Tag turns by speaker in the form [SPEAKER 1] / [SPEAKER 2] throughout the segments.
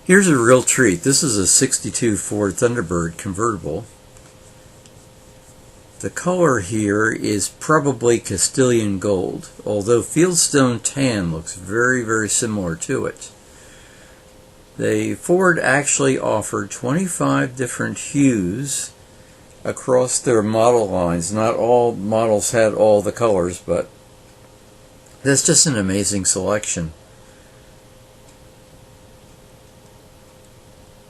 [SPEAKER 1] Here's a real treat. This is a '62 Ford Thunderbird convertible. The color here is probably Castilian gold, although Fieldstone tan looks very, very similar to it. The Ford actually offered 25 different hues across their model lines. Not all models had all the colors, but that's just an amazing selection.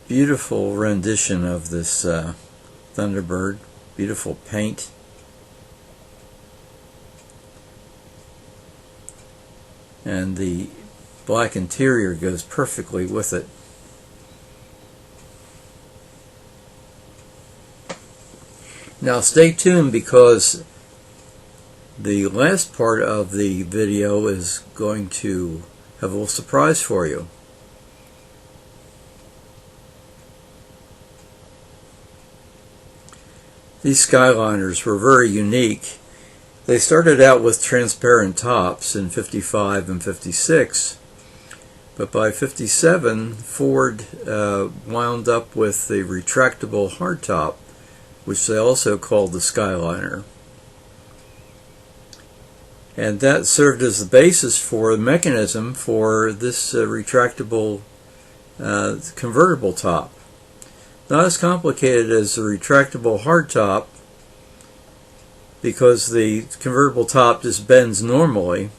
[SPEAKER 1] Beautiful rendition of this Thunderbird. Beautiful paint. And the black interior goes perfectly with it. Now stay tuned, because the last part of the video is going to have a little surprise for you. These Skyliners were very unique. They started out with transparent tops in '55 and '56, but by '57 Ford wound up with the retractable hardtop, which they also called the Skyliner. And that served as the basis for the mechanism for this retractable convertible top. Not as complicated as the retractable hardtop, because the convertible top just bends normally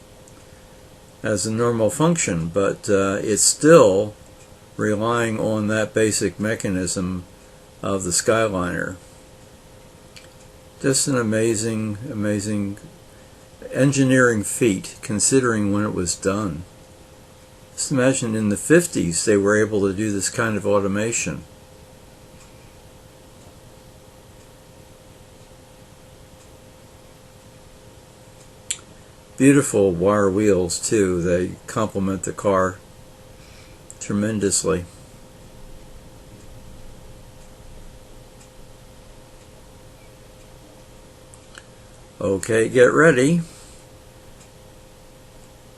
[SPEAKER 1] as a normal function, but it's still relying on that basic mechanism of the Skyliner. Just an amazing, amazing engineering feat, considering when it was done. Just imagine in the 50s they were able to do this kind of automation. Beautiful wire wheels too. They complement the car tremendously. Okay, get ready.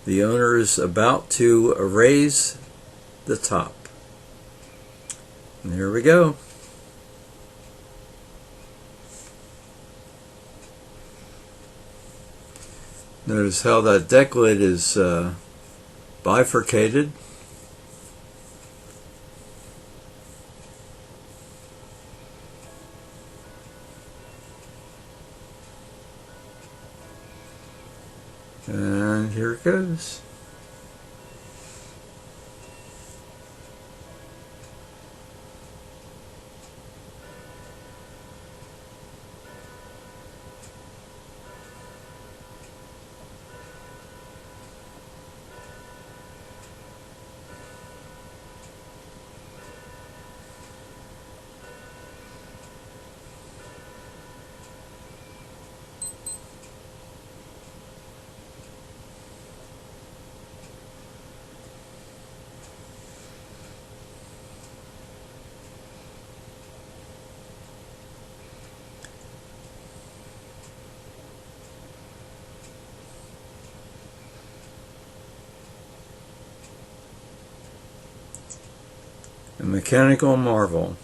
[SPEAKER 1] The owner is about to erase the top. And here we go. Notice how that deck lid is bifurcated. And here it goes. A mechanical marvel.